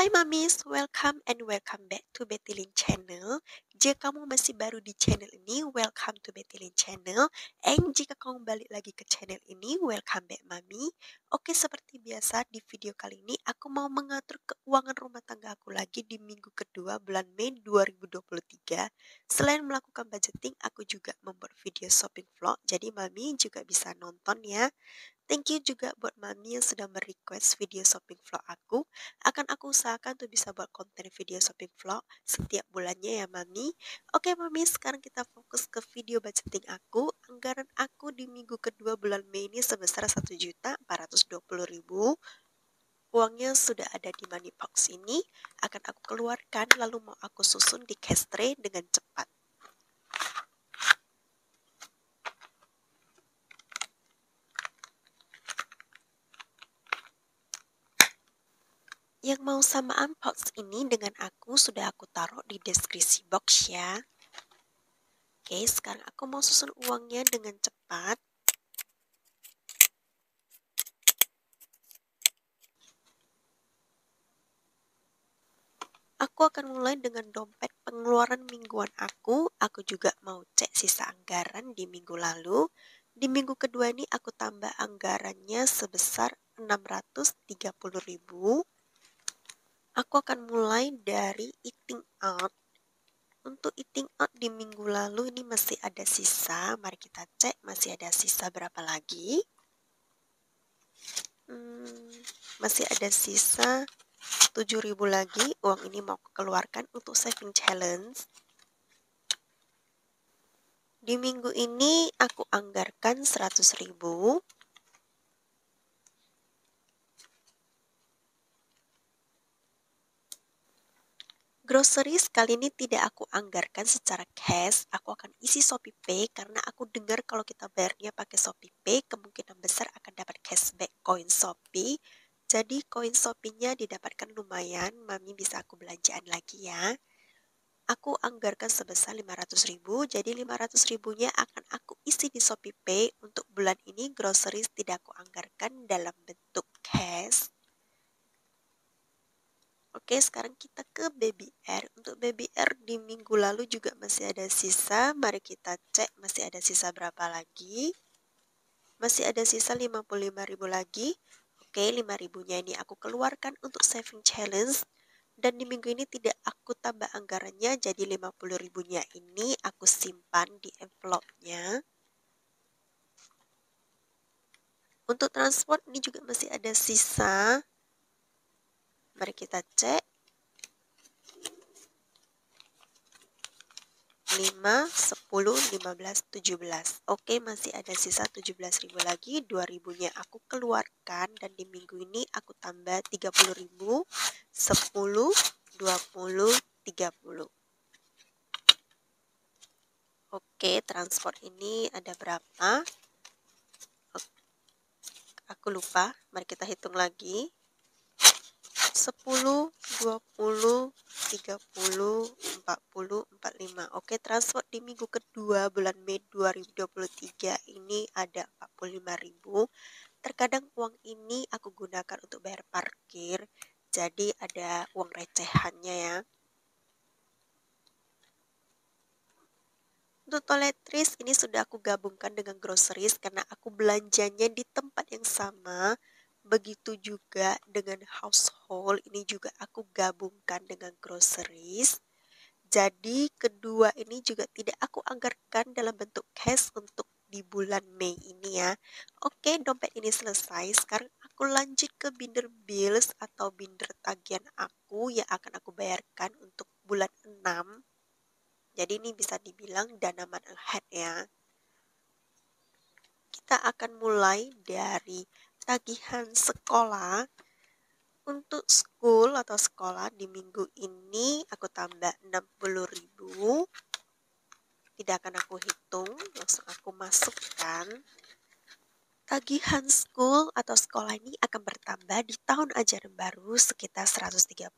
Hai Mamis, welcome and welcome back to Betty Lin Channel. Jika kamu masih baru di channel ini, welcome to Betty Lin Channel. And jika kamu balik lagi ke channel ini, welcome back Mami. Oke, seperti biasa di video kali ini, aku mau mengatur keuangan rumah tangga aku lagi di minggu kedua bulan Mei 2023. Selain melakukan budgeting, aku juga membuat video shopping vlog, jadi Mami juga bisa nonton ya. Thank you juga buat Mami yang sudah merequest video shopping vlog aku. Akan aku usahakan tuh bisa buat konten video shopping vlog setiap bulannya ya Mami. Oke Mami, sekarang kita fokus ke video budgeting aku. Anggaran aku di minggu kedua bulan Mei ini sebesar 1.420.000. Uangnya sudah ada di money box ini. Akan aku keluarkan lalu mau aku susun di cash tray dengan cepat. Yang mau samaan box ini dengan aku sudah aku taruh di deskripsi box ya. Oke, sekarang aku mau susun uangnya dengan cepat. Aku akan mulai dengan dompet pengeluaran mingguan aku. Aku juga mau cek sisa anggaran di minggu lalu. Di minggu kedua ini aku tambah anggarannya sebesar 630.000. Aku akan mulai dari eating out. Untuk eating out di minggu lalu ini masih ada sisa. Mari kita cek masih ada sisa berapa lagi. Masih ada sisa 7.000 lagi. Uang ini mau keluarkan untuk saving challenge. Di minggu ini aku anggarkan 100.000. Groceries kali ini tidak aku anggarkan secara cash. Aku akan isi ShopeePay karena aku dengar kalau kita bayarnya pakai ShopeePay kemungkinan besar akan dapat cashback koin Shopee. Jadi koin Shopee-nya didapatkan lumayan. Mami bisa aku belanjaan lagi ya. Aku anggarkan sebesar 500.000. Jadi 500.000-nya akan aku isi di ShopeePay. Untuk bulan ini groceries tidak aku anggarkan dalam bentuk cash. Oke, sekarang kita ke BBR. Untuk BBR di minggu lalu juga masih ada sisa. Mari kita cek masih ada sisa berapa lagi. Masih ada sisa 55.000 lagi. Oke, 5.000-nya ini aku keluarkan untuk saving challenge. Dan di minggu ini tidak aku tambah anggarannya. Jadi 50.000-nya ini aku simpan di envelope-nya. Untuk transport ini juga masih ada sisa. Mari kita cek. 5, 10, 15, 17. Oke, masih ada sisa 17.000 lagi. 2.000-nya aku keluarkan dan di minggu ini aku tambah 30.000, 10, 20, 30. Oke, transport ini ada berapa? Aku lupa. Mari kita hitung lagi. 10, 20, 30, 40, 45. Oke, transport di minggu kedua bulan Mei 2023 ini ada 45.000. Terkadang uang ini aku gunakan untuk bayar parkir. Jadi ada uang recehannya ya. Untuk toiletries ini sudah aku gabungkan dengan groceries karena aku belanjanya di tempat yang sama. Begitu juga dengan household, ini juga aku gabungkan dengan groceries. Jadi kedua ini juga tidak aku anggarkan dalam bentuk cash untuk di bulan Mei ini ya. Oke, dompet ini selesai. Sekarang aku lanjut ke binder bills atau binder tagihan aku yang akan aku bayarkan untuk bulan 6. Jadi ini bisa dibilang dana month ahead ya. Kita akan mulai dari tagihan sekolah. Untuk school atau sekolah di minggu ini aku tambah 60.000. Tidak akan aku hitung, langsung aku masukkan. Tagihan school atau sekolah ini akan bertambah di tahun ajaran baru sekitar 130.000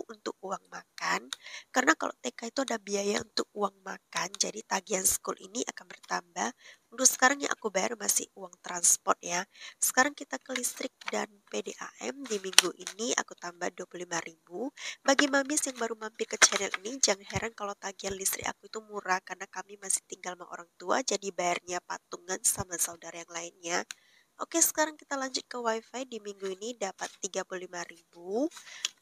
untuk uang makan. Karena kalau TK itu ada biaya untuk uang makan, jadi tagihan school ini akan bertambah Untuk sekarang yang aku bayar masih uang transport ya. Sekarang kita ke listrik dan PDAM di minggu ini aku tambah 25.000. Bagi mamis yang baru mampir ke channel ini, jangan heran kalau tagihan listrik aku itu murah karena kami masih tinggal sama orang tua, jadi bayarnya patungan sama saudara yang lainnya. Oke, sekarang kita lanjut ke wifi. Di minggu ini dapat 35.000.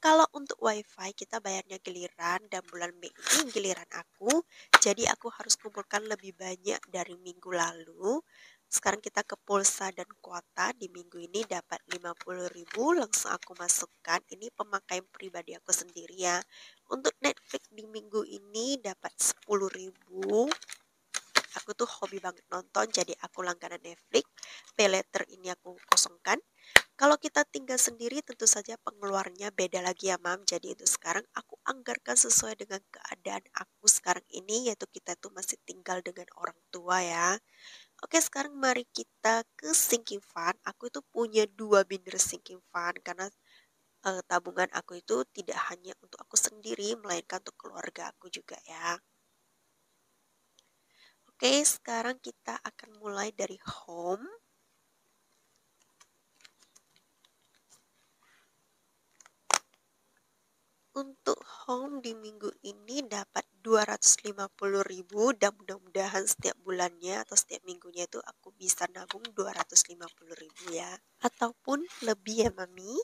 Kalau untuk wifi kita bayarnya giliran dan bulan Mei ini giliran aku. Jadi aku harus kumpulkan lebih banyak dari minggu lalu. Sekarang kita ke pulsa dan kuota. Di minggu ini dapat 50.000. Langsung aku masukkan. Ini pemakaian pribadi aku sendiri ya. Untuk Netflix di minggu ini dapat 10.000. Aku tuh hobi banget nonton, jadi aku langganan Netflix. Paylater ini aku kosongkan. Kalau kita tinggal sendiri tentu saja pengeluarannya beda lagi ya Mam. Jadi itu sekarang aku anggarkan sesuai dengan keadaan aku sekarang ini, yaitu kita tuh masih tinggal dengan orang tua ya. Oke, sekarang mari kita ke sinking fund. Aku itu punya 2 binder sinking fund karena tabungan aku itu tidak hanya untuk aku sendiri, melainkan untuk keluarga aku juga ya. Oke, sekarang kita akan mulai dari home. Untuk home di minggu ini dapat 250.000 dan mudah-mudahan setiap bulannya atau setiap minggunya itu aku bisa nabung 250.000 ya. Ataupun lebih ya Mami.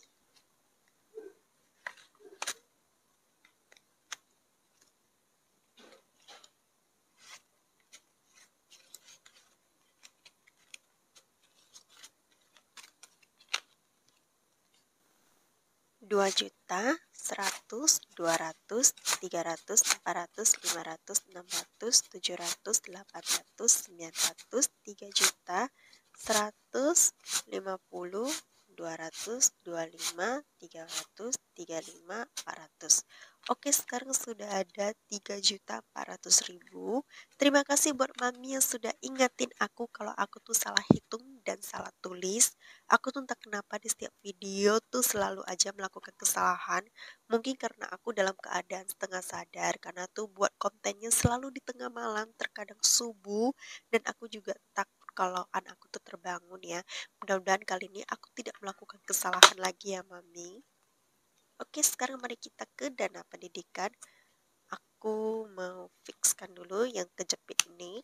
2 juta, 100, 200, 300, 400, 500, 600, 700, 800, 900, 3 juta, 100, 50, 200, 25, 300, 35, 400. Oke, sekarang sudah ada 3.400.000. Terima kasih buat Mami yang sudah ingatin aku kalau aku tuh salah hitung dan salah tulis. Aku tuh entah kenapa di setiap video tuh selalu aja melakukan kesalahan. Mungkin karena aku dalam keadaan setengah sadar, karena tuh buat kontennya selalu di tengah malam, terkadang subuh, dan aku juga takut kalau anakku tuh terbangun ya. Mudah-mudahan kali ini aku tidak melakukan kesalahan lagi ya Mami. Oke, sekarang mari kita ke dana pendidikan. Aku mau fixkan dulu yang kejepit ini.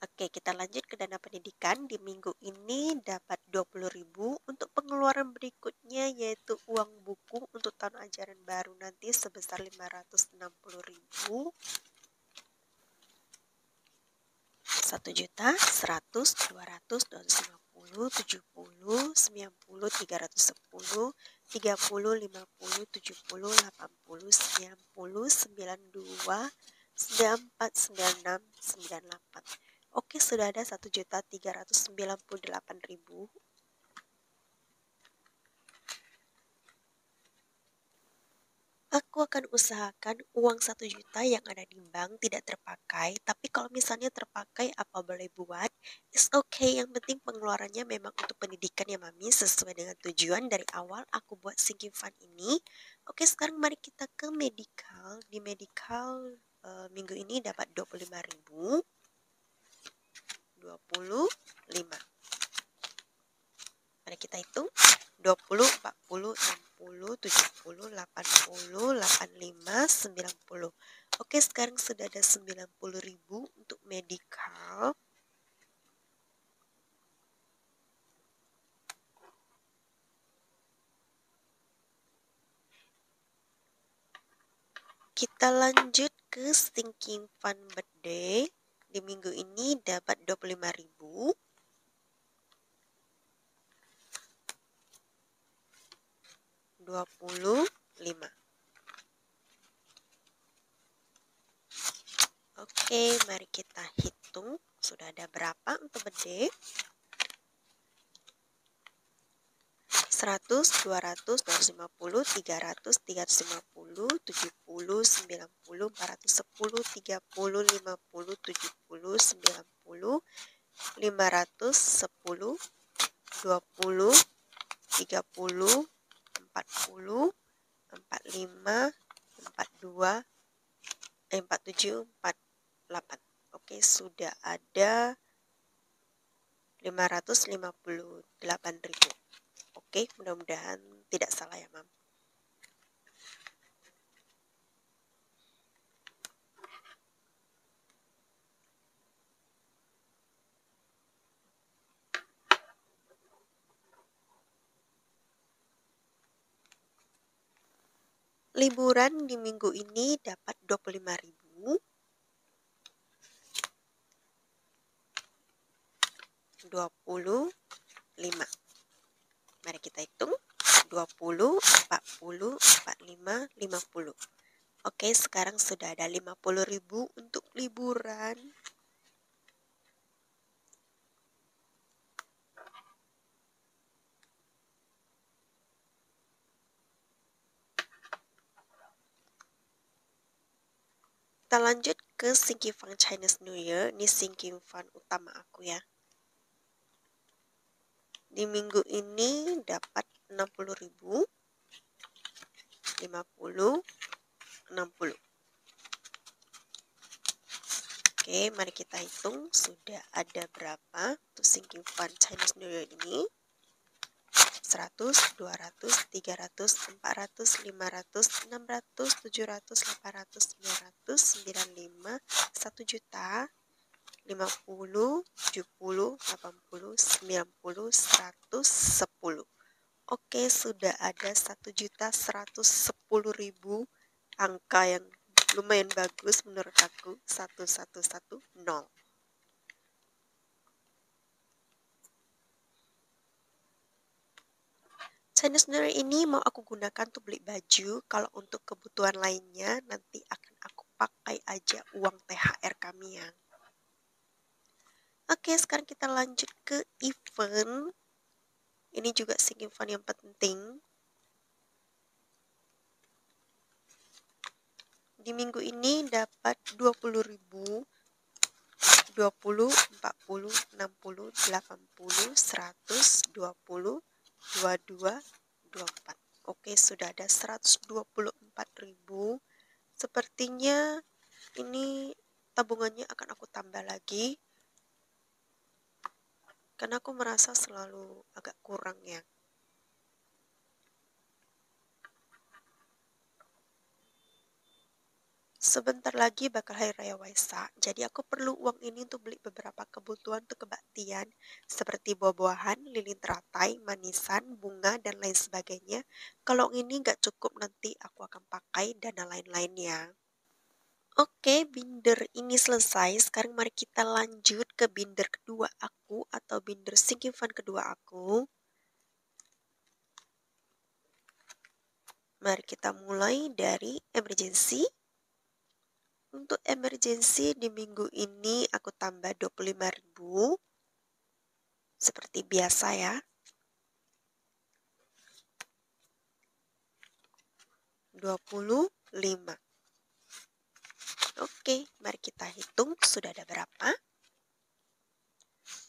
Oke, kita lanjut ke dana pendidikan. Di minggu ini dapat 20.000. Untuk pengeluaran berikutnya yaitu uang buku untuk tahun ajaran baru nanti sebesar 560.000. 1 juta, 100, 200, 250, 70, 90, 310, 30, 50, 70, 80, 90, 92, 94, 96, 98. Oke, sudah ada 1.398.000. Aku akan usahakan uang 1 juta yang ada di bank tidak terpakai, tapi kalau misalnya terpakai apa boleh buat, it's okay, yang penting pengeluarannya memang untuk pendidikan ya Mami, sesuai dengan tujuan dari awal aku buat sinking fund ini. Oke, sekarang mari kita ke medical. Di medical minggu ini dapat 25.000. 25. Mari kita hitung. 20, 40, 60, 70, 80, 85, 90. Oke, sekarang sudah ada 90.000 untuk medical. Kita lanjut ke sinking fund birthday. Di minggu ini dapat 25.000. 25. Oke, mari kita hitung sudah ada berapa untuk birthday. 100, 200, 250, 300, 350, 70, 90, 410, 30, 50, 70, 90, 510, 20, 30, 40, 45, 42, 47, Oke, sudah ada 558.000. Oke, mudah-mudahan tidak salah ya, Mam. Liburan di minggu ini dapat 25.000. 25. Mari kita hitung. 20, 40, 45, 50. Oke, sekarang sudah ada 50.000 untuk liburan. Kita lanjut ke sinking fund Chinese New Year. Ini sinking fund utama aku ya. Di minggu ini dapat 60.000. 50, 60. Oke, mari kita hitung sudah ada berapa untuk sinking fund Chinese New Year ini. 100, 200, 300, 400, 500, 600, 700, 800, 900, 95, 1 juta, 50, 70, 80, 90, 100, 10. Oke, sudah ada 1.110.000, angka yang lumayan bagus menurut aku. 1110. Chinese New Year ini mau aku gunakan untuk beli baju. Kalau untuk kebutuhan lainnya nanti akan aku pakai aja uang THR kami ya. Oke, sekarang kita lanjut ke event. Ini juga sinking fund yang penting. Di minggu ini dapat 20.000. 20, 40, 60, 80, 100, 20, 22, 24. Oke, sudah ada 124.000. Sepertinya ini tabungannya akan aku tambah lagi. Karena aku merasa selalu agak kurang ya. Sebentar lagi bakal Hari Raya Waisak, jadi aku perlu uang ini untuk beli beberapa kebutuhan untuk kebaktian, seperti buah-buahan, lilin teratai, manisan, bunga, dan lain sebagainya. Kalau ini nggak cukup, nanti aku akan pakai dana lain-lainnya. Oke, binder ini selesai. Sekarang mari kita lanjut ke binder kedua aku, atau binder sinking fund kedua aku. Mari kita mulai dari emergency. Untuk emergency di minggu ini aku tambah 25.000. Seperti biasa ya. 25. Oke, mari kita hitung sudah ada berapa.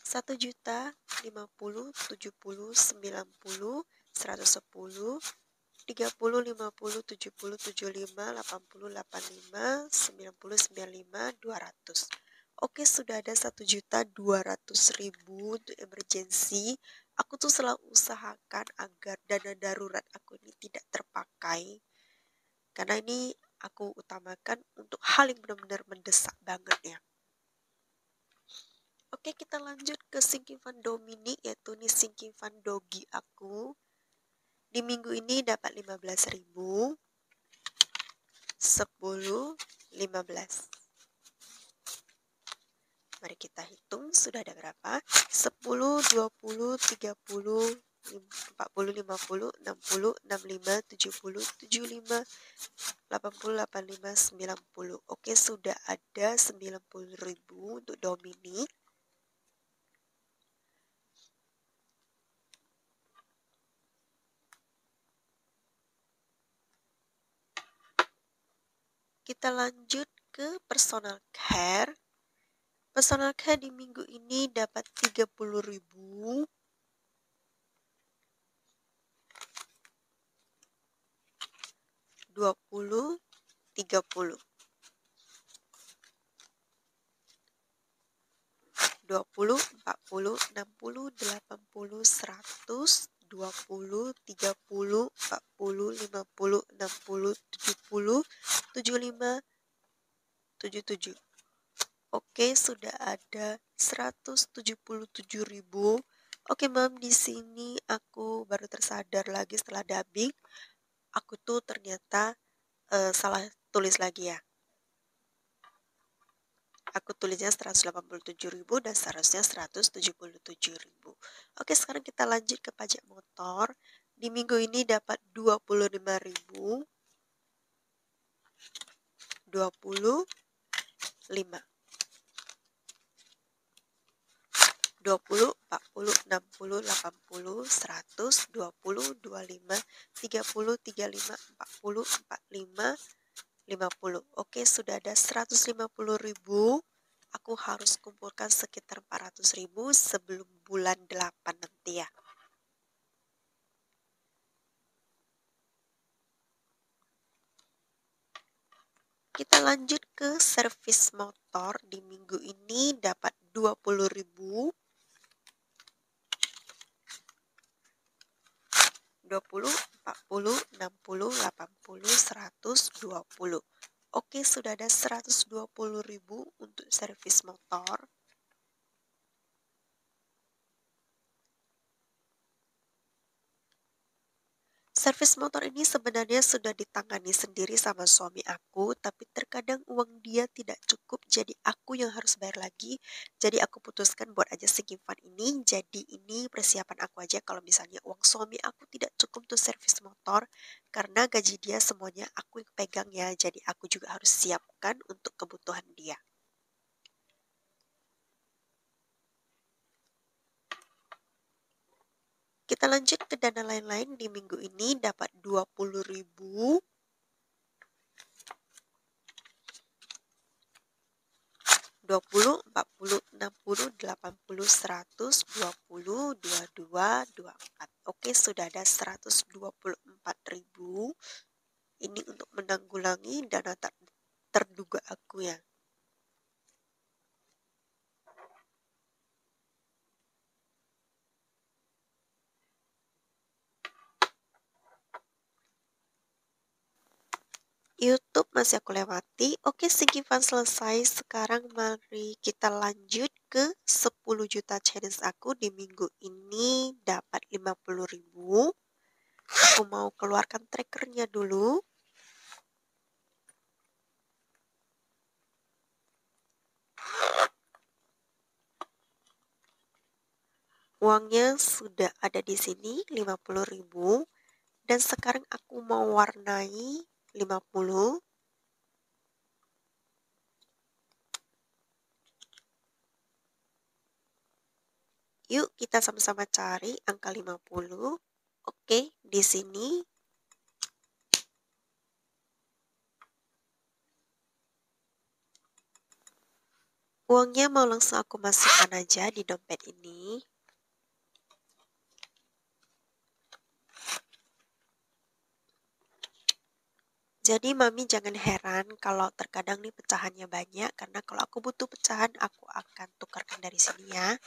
1 juta, 50, 70, 90, 110, 30, 50, 70, 75, 80, 85, 90, 95, 200. Oke, sudah ada 1.200.000 untuk emergency. Aku tuh selalu usahakan agar dana darurat aku ini tidak terpakai. Karena ini aku utamakan untuk hal yang benar-benar mendesak banget ya. Oke, kita lanjut ke sinking fund Domini, yaitu nih sinking fund Dogi aku. Di minggu ini dapat 15.000. 10, 15. Mari kita hitung sudah ada berapa. 10, 20, 30, 40, 50, 60, 65, 70, 75, 80, 85, 90. Oke, sudah ada 90.000 untuk Domini. Kita lanjut ke personal care. Personal care di minggu ini dapat 30.000. 20, 30. 20, 40, 60, 80, 100, 20, 30, 40, 50, 60, 70, 75, 77. Oke, sudah ada 177.000. Oke, Mam, di sini aku baru tersadar lagi setelah dubbing. Aku tuh ternyata salah tulis lagi ya. Aku tulisnya 187.000 dan seharusnya 177.000. Oke, sekarang kita lanjut ke pajak motor. Di minggu ini dapat 25.000. 25. 20, 40, 60, 80, 100, 20, 25, 30, 35, 40, 45, 50. Oke, sudah ada 150.000. Aku harus kumpulkan sekitar 400.000 sebelum bulan 8 nanti ya. Kita lanjut ke servis motor. Di minggu ini dapat 20.000. 20, 40, 60, 80, 100, 20. Oke, sudah ada 120.000 untuk servis motor. Servis motor ini sebenarnya sudah ditangani sendiri sama suami aku, tapi terkadang uang dia tidak cukup, jadi aku yang harus bayar lagi. Jadi aku putuskan buat aja segifan ini, jadi ini persiapan aku aja kalau misalnya uang suami aku tidak cukup untuk servis motor, karena gaji dia semuanya aku yang pegang ya, jadi aku juga harus siapkan untuk kebutuhan dia. Kita lanjut ke dana lain-lain. Di minggu ini dapat 20.000. 20, 40, 60, 80, 100, 20, 22, 24. Oke, sudah ada 124.000. Ini untuk menanggulangi dana tak terduga aku ya. YouTube masih aku lewati. Oke, segifan selesai. Sekarang mari kita lanjut ke 10 juta challenge aku. Di minggu ini dapat 50.000. Aku mau keluarkan trackernya dulu. Uangnya sudah ada di sini 50.000. Dan sekarang aku mau warnai 50. Yuk kita sama-sama cari angka 50. Oke, di sini uangnya mau langsung aku masukkan aja di dompet ini. Jadi Mami jangan heran kalau terkadang nih pecahannya banyak, karena kalau aku butuh pecahan aku akan tukarkan dari sini ya.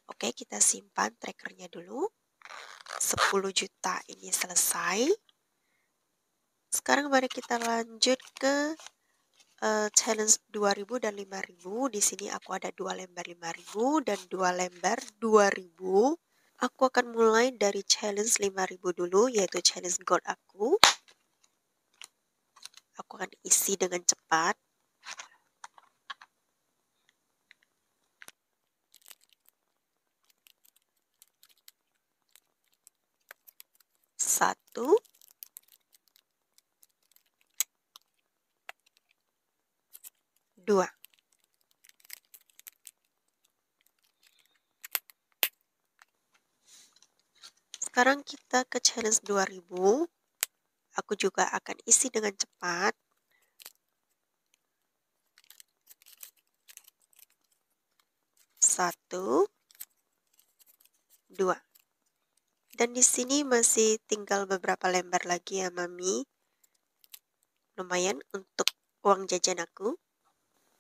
Oke, kita simpan trackernya dulu. 10 juta ini selesai. Sekarang mari kita lanjut ke challenge 2.000 dan 5.000. Di sini aku ada 2 lembar 5.000 dan 2 lembar 2.000. Aku akan mulai dari challenge 5.000 dulu, yaitu challenge gold aku. Aku akan isi dengan cepat. Satu, dua. Sekarang kita ke challenge 2.000. Aku juga akan isi dengan cepat. Satu, dua. Dan di sini masih tinggal beberapa lembar lagi ya Mami. Lumayan untuk uang jajan aku.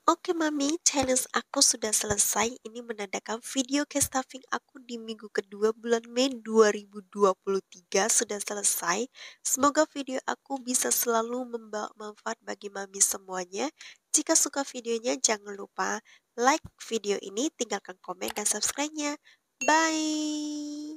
Oke Mami, challenge aku sudah selesai. Ini menandakan video case stuffing aku di minggu kedua bulan Mei 2023 sudah selesai. Semoga video aku bisa selalu membawa manfaat bagi Mami semuanya. Jika suka videonya jangan lupa like video ini, tinggalkan komen dan subscribe-nya. Bye!